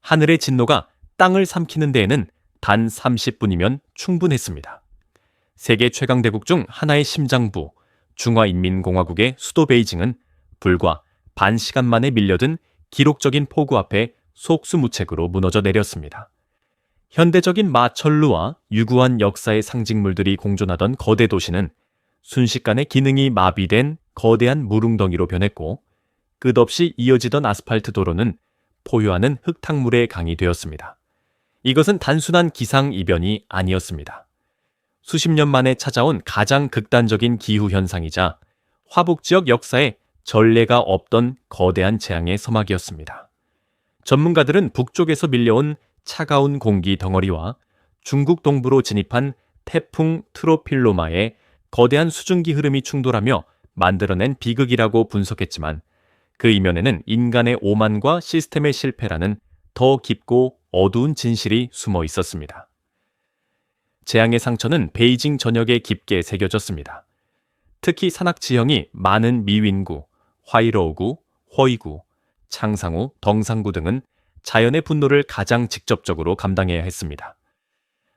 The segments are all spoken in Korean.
하늘의 진노가 땅을 삼키는 데에는 단 30분이면 충분했습니다. 세계 최강대국 중 하나의 심장부, 중화인민공화국의 수도 베이징은 불과 반 시간 만에 밀려든 기록적인 폭우 앞에 속수무책으로 무너져 내렸습니다. 현대적인 마천루와 유구한 역사의 상징물들이 공존하던 거대 도시는 순식간에 기능이 마비된 거대한 무릉덩이로 변했고, 끝없이 이어지던 아스팔트 도로는 포효하는 흙탕물의 강이 되었습니다. 이것은 단순한 기상이변이 아니었습니다. 수십 년 만에 찾아온 가장 극단적인 기후현상이자 화북지역 역사에 전례가 없던 거대한 재앙의 서막이었습니다. 전문가들은 북쪽에서 밀려온 차가운 공기 덩어리와 중국 동부로 진입한 태풍 트로필로마의 거대한 수증기 흐름이 충돌하며 만들어낸 비극이라고 분석했지만, 그 이면에는 인간의 오만과 시스템의 실패라는 더 깊고 어두운 진실이 숨어 있었습니다. 재앙의 상처는 베이징 전역에 깊게 새겨졌습니다. 특히 산악지형이 많은 미윈구, 화이러우구, 허이구, 창상우, 덩상구 등은 자연의 분노를 가장 직접적으로 감당해야 했습니다.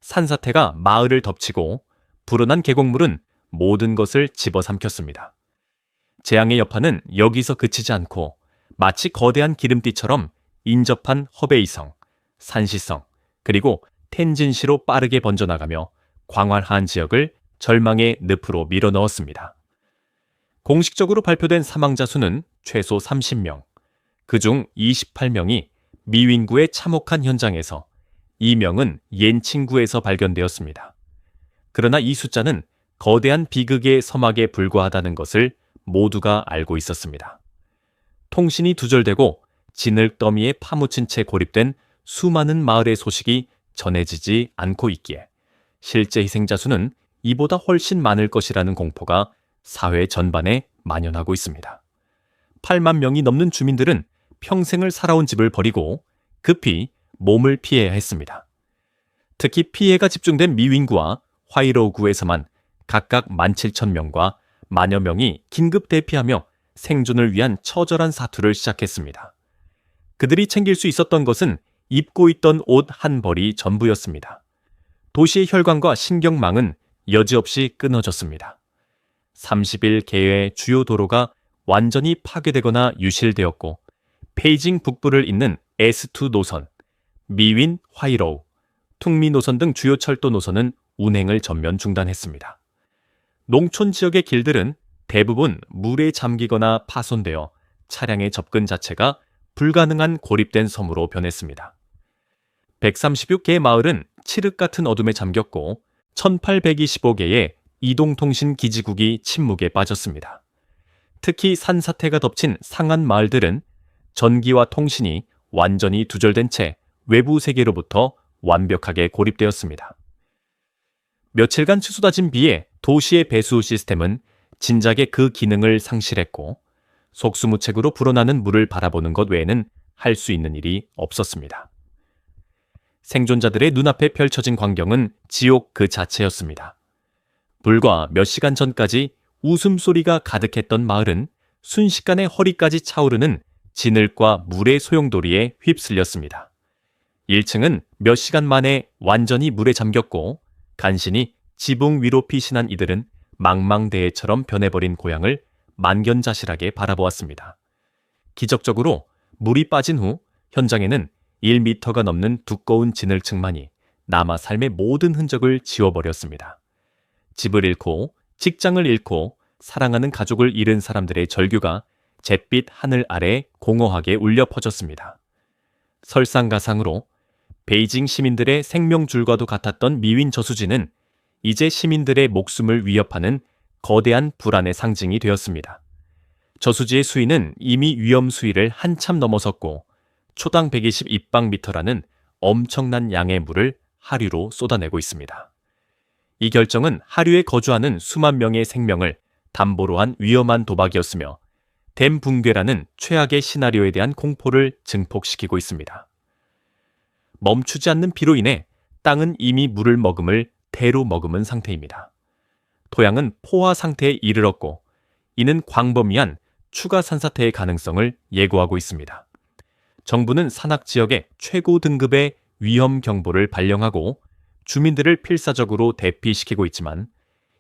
산사태가 마을을 덮치고 불어난 계곡물은 모든 것을 집어삼켰습니다. 재앙의 여파는 여기서 그치지 않고 마치 거대한 기름띠처럼 인접한 허베이성, 산시성, 그리고 텐진시로 빠르게 번져나가며 광활한 지역을 절망의 늪으로 밀어넣었습니다. 공식적으로 발표된 사망자 수는 최소 30명, 그중 28명이 미윈구의 참혹한 현장에서, 2명은 옌칭구에서 발견되었습니다. 그러나 이 숫자는 거대한 비극의 서막에 불과하다는 것을 모두가 알고 있었습니다. 통신이 두절되고 진흙더미에 파묻힌 채 고립된 수많은 마을의 소식이 전해지지 않고 있기에 실제 희생자 수는 이보다 훨씬 많을 것이라는 공포가 사회 전반에 만연하고 있습니다. 8만 명이 넘는 주민들은 평생을 살아온 집을 버리고 급히 몸을 피해야 했습니다. 특히 피해가 집중된 미윈구와 화이로우구에서만 각각 17,000명과 만여 명이 긴급 대피하며 생존을 위한 처절한 사투를 시작했습니다. 그들이 챙길 수 있었던 것은 입고 있던 옷 한 벌이 전부였습니다. 도시의 혈관과 신경망은 여지없이 끊어졌습니다. 30일 주요 도로가 완전히 파괴되거나 유실되었고, 베이징 북부를 잇는 S2 노선, 미윈 화이로우, 퉁미 노선 등 주요 철도 노선은 운행을 전면 중단했습니다. 농촌 지역의 길들은 대부분 물에 잠기거나 파손되어 차량의 접근 자체가 불가능한 고립된 섬으로 변했습니다. 136개의 마을은 칠흑 같은 어둠에 잠겼고 1825개의 이동통신 기지국이 침묵에 빠졌습니다. 특히 산사태가 덮친 상한 마을들은 전기와 통신이 완전히 두절된 채 외부 세계로부터 완벽하게 고립되었습니다. 며칠간 치솟아진 비에 도시의 배수 시스템은 진작에 그 기능을 상실했고, 속수무책으로 불어나는 물을 바라보는 것 외에는 할 수 있는 일이 없었습니다. 생존자들의 눈앞에 펼쳐진 광경은 지옥 그 자체였습니다. 불과 몇 시간 전까지 웃음소리가 가득했던 마을은 순식간에 허리까지 차오르는 진흙과 물의 소용돌이에 휩쓸렸습니다. 1층은 몇 시간 만에 완전히 물에 잠겼고, 간신히 지붕 위로 피신한 이들은 망망대해처럼 변해버린 고향을 만견자실하게 바라보았습니다. 기적적으로 물이 빠진 후 현장에는 1미터가 넘는 두꺼운 진흙층만이 남아 삶의 모든 흔적을 지워버렸습니다. 집을 잃고 직장을 잃고 사랑하는 가족을 잃은 사람들의 절규가 잿빛 하늘 아래 공허하게 울려 퍼졌습니다. 설상가상으로 베이징 시민들의 생명줄과도 같았던 미윈 저수지는 이제 시민들의 목숨을 위협하는 거대한 불안의 상징이 되었습니다. 저수지의 수위는 이미 위험 수위를 한참 넘어섰고 초당 120 입방미터라는 엄청난 양의 물을 하류로 쏟아내고 있습니다. 이 결정은 하류에 거주하는 수만 명의 생명을 담보로 한 위험한 도박이었으며 댐 붕괴라는 최악의 시나리오에 대한 공포를 증폭시키고 있습니다. 멈추지 않는 비로 인해 땅은 이미 물을 머금을 대로 머금은 상태입니다. 토양은 포화 상태에 이르렀고, 이는 광범위한 추가 산사태의 가능성을 예고하고 있습니다. 정부는 산악 지역에 최고 등급의 위험 경보를 발령하고 주민들을 필사적으로 대피시키고 있지만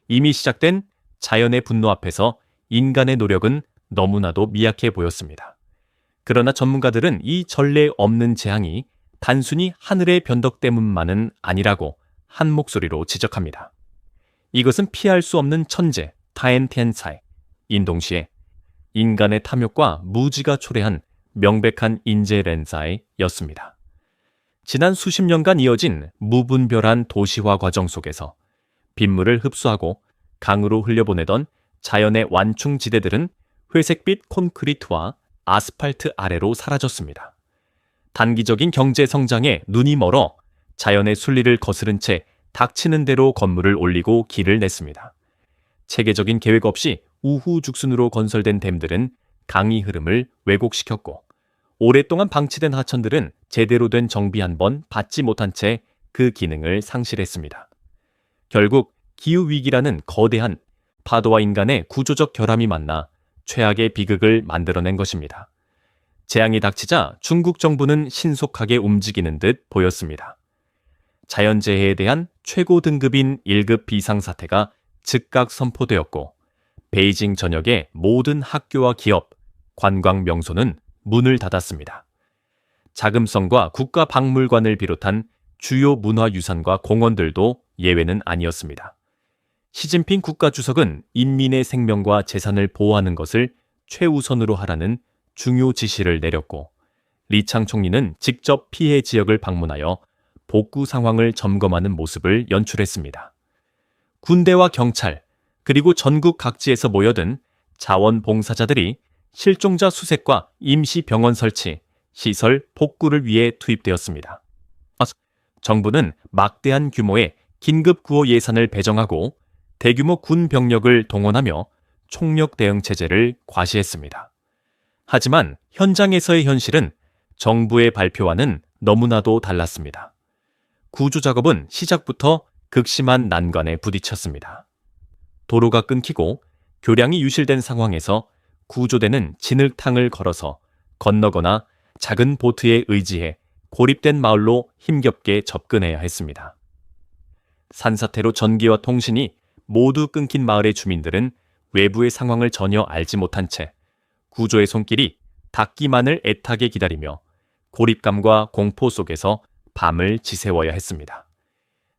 이미 시작된 자연의 분노 앞에서 인간의 노력은 너무나도 미약해 보였습니다. 그러나 전문가들은 이 전례 없는 재앙이 단순히 하늘의 변덕 때문만은 아니라고 한 목소리로 지적합니다. 이것은 피할 수 없는 천재, 타엔티엔사이, 인동시에 인간의 탐욕과 무지가 초래한 명백한 인재 렌사이였습니다. 지난 수십 년간 이어진 무분별한 도시화 과정 속에서 빗물을 흡수하고 강으로 흘려보내던 자연의 완충지대들은 회색빛 콘크리트와 아스팔트 아래로 사라졌습니다. 단기적인 경제 성장에 눈이 멀어 자연의 순리를 거스른 채 닥치는 대로 건물을 올리고 길을 냈습니다. 체계적인 계획 없이 우후죽순으로 건설된 댐들은 강의 흐름을 왜곡시켰고 오랫동안 방치된 하천들은 제대로 된 정비 한 번 받지 못한 채 그 기능을 상실했습니다. 결국 기후위기라는 거대한 파도와 인간의 구조적 결함이 만나 최악의 비극을 만들어낸 것입니다. 재앙이 닥치자 중국 정부는 신속하게 움직이는 듯 보였습니다. 자연재해에 대한 최고 등급인 1급 비상사태가 즉각 선포되었고 베이징 전역의 모든 학교와 기업, 관광 명소는 문을 닫았습니다. 자금성과 국가박물관을 비롯한 주요 문화유산과 공원들도 예외는 아니었습니다. 시진핑 국가주석은 인민의 생명과 재산을 보호하는 것을 최우선으로 하라는 중요 지시를 내렸고 리창 총리는 직접 피해 지역을 방문하여 복구 상황을 점검하는 모습을 연출했습니다. 군대와 경찰, 그리고 전국 각지에서 모여든 자원봉사자들이 실종자 수색과 임시병원 설치, 시설 복구를 위해 투입되었습니다. 정부는 막대한 규모의 긴급 구호 예산을 배정하고 대규모 군 병력을 동원하며 총력 대응 체제를 과시했습니다. 하지만 현장에서의 현실은 정부의 발표와는 너무나도 달랐습니다. 구조 작업은 시작부터 극심한 난관에 부딪혔습니다. 도로가 끊기고 교량이 유실된 상황에서 구조대는 진흙탕을 걸어서 건너거나 작은 보트에 의지해 고립된 마을로 힘겹게 접근해야 했습니다. 산사태로 전기와 통신이 모두 끊긴 마을의 주민들은 외부의 상황을 전혀 알지 못한 채 구조의 손길이 닿기만을 애타게 기다리며 고립감과 공포 속에서 밤을 지새워야 했습니다.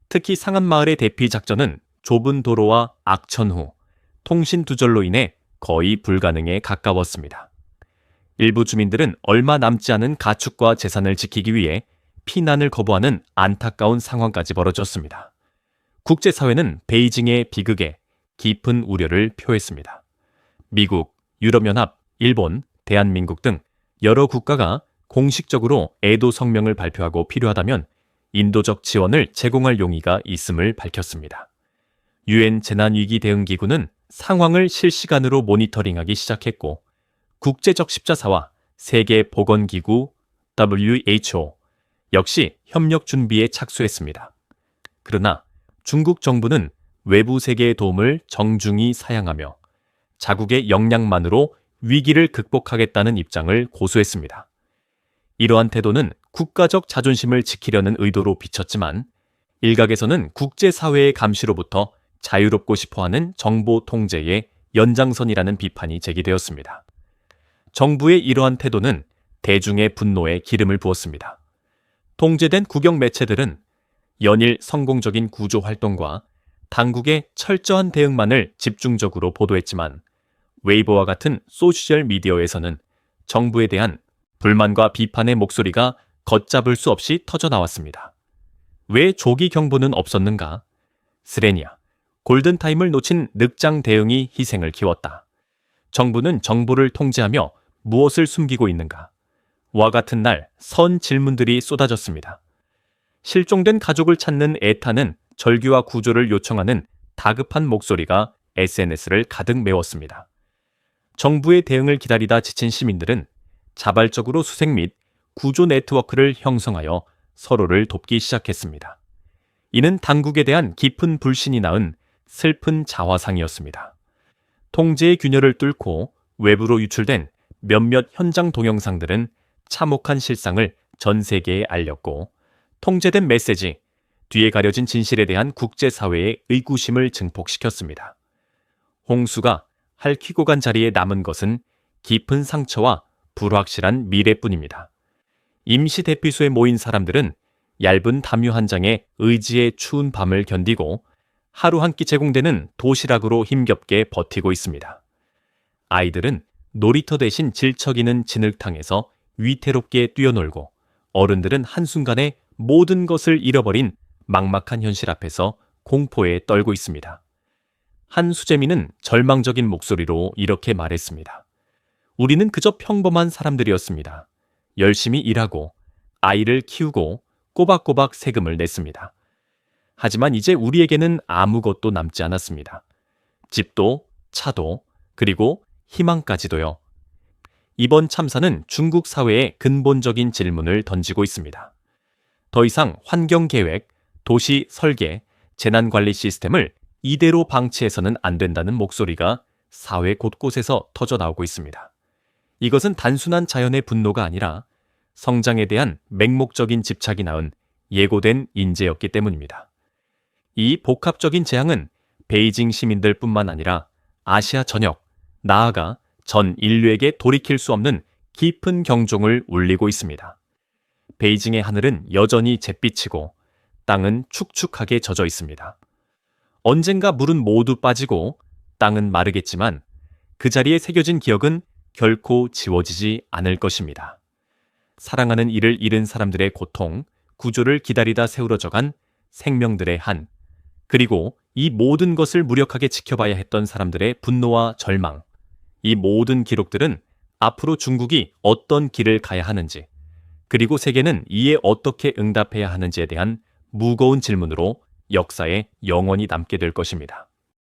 특히 상한마을의 대피 작전은 좁은 도로와 악천 후 통신 두절로 인해 거의 불가능에 가까웠습니다. 일부 주민들은 얼마 남지 않은 가축과 재산을 지키기 위해 피난을 거부하는 안타까운 상황까지 벌어졌습니다. 국제사회는 베이징의 비극에 깊은 우려를 표했습니다. 미국, 유럽연합, 일본, 대한민국 등 여러 국가가 공식적으로 애도 성명을 발표하고 필요하다면 인도적 지원을 제공할 용의가 있음을 밝혔습니다. 유엔 재난위기대응기구는 상황을 실시간으로 모니터링하기 시작했고 국제적 십자사와 세계보건기구 WHO 역시 협력 준비에 착수했습니다. 그러나 중국 정부는 외부 세계의 도움을 정중히 사양하며 자국의 역량만으로 위기를 극복하겠다는 입장을 고수했습니다. 이러한 태도는 국가적 자존심을 지키려는 의도로 비쳤지만 일각에서는 국제사회의 감시로부터 자유롭고 싶어하는 정보 통제의 연장선이라는 비판이 제기되었습니다. 정부의 이러한 태도는 대중의 분노에 기름을 부었습니다. 통제된 국영 매체들은 연일 성공적인 구조 활동과 당국의 철저한 대응만을 집중적으로 보도했지만 웨이보와 같은 소셜 미디어에서는 정부에 대한 불만과 비판의 목소리가 걷잡을 수 없이 터져나왔습니다. 왜 조기 경보는 없었는가? 스레니아, 골든타임을 놓친 늑장 대응이 희생을 키웠다. 정부는 정보를 통제하며 무엇을 숨기고 있는가? 와 같은 날 선 질문들이 쏟아졌습니다. 실종된 가족을 찾는 애타는 절규와 구조를 요청하는 다급한 목소리가 SNS를 가득 메웠습니다. 정부의 대응을 기다리다 지친 시민들은 자발적으로 수색 및 구조 네트워크를 형성하여 서로를 돕기 시작했습니다. 이는 당국에 대한 깊은 불신이 낳은 슬픈 자화상이었습니다. 통제의 균열을 뚫고 외부로 유출된 몇몇 현장 동영상들은 참혹한 실상을 전 세계에 알렸고, 통제된 메시지, 뒤에 가려진 진실에 대한 국제사회의 의구심을 증폭시켰습니다. 홍수가 핥히고 간 자리에 남은 것은 깊은 상처와 불확실한 미래뿐입니다. 임시 대피소에 모인 사람들은 얇은 담요 한 장에 의지의 추운 밤을 견디고 하루 한 끼 제공되는 도시락으로 힘겹게 버티고 있습니다. 아이들은 놀이터 대신 질척이는 진흙탕에서 위태롭게 뛰어놀고, 어른들은 한순간에 모든 것을 잃어버린 막막한 현실 앞에서 공포에 떨고 있습니다. 한 수재민은 절망적인 목소리로 이렇게 말했습니다. 우리는 그저 평범한 사람들이었습니다. 열심히 일하고 아이를 키우고 꼬박꼬박 세금을 냈습니다. 하지만 이제 우리에게는 아무것도 남지 않았습니다. 집도, 차도, 그리고 희망까지도요. 이번 참사는 중국 사회에 근본적인 질문을 던지고 있습니다. 더 이상 환경계획, 도시 설계, 재난관리 시스템을 이대로 방치해서는 안 된다는 목소리가 사회 곳곳에서 터져나오고 있습니다. 이것은 단순한 자연의 분노가 아니라 성장에 대한 맹목적인 집착이 낳은 예고된 인재였기 때문입니다. 이 복합적인 재앙은 베이징 시민들뿐만 아니라 아시아 전역, 나아가 전 인류에게 돌이킬 수 없는 깊은 경종을 울리고 있습니다. 베이징의 하늘은 여전히 잿빛이고 땅은 축축하게 젖어 있습니다. 언젠가 물은 모두 빠지고 땅은 마르겠지만 그 자리에 새겨진 기억은 결코 지워지지 않을 것입니다. 사랑하는 이를 잃은 사람들의 고통, 구조를 기다리다 세우러져간 생명들의 한, 그리고 이 모든 것을 무력하게 지켜봐야 했던 사람들의 분노와 절망, 이 모든 기록들은 앞으로 중국이 어떤 길을 가야 하는지, 그리고 세계는 이에 어떻게 응답해야 하는지에 대한 무거운 질문으로 역사에 영원히 남게 될 것입니다.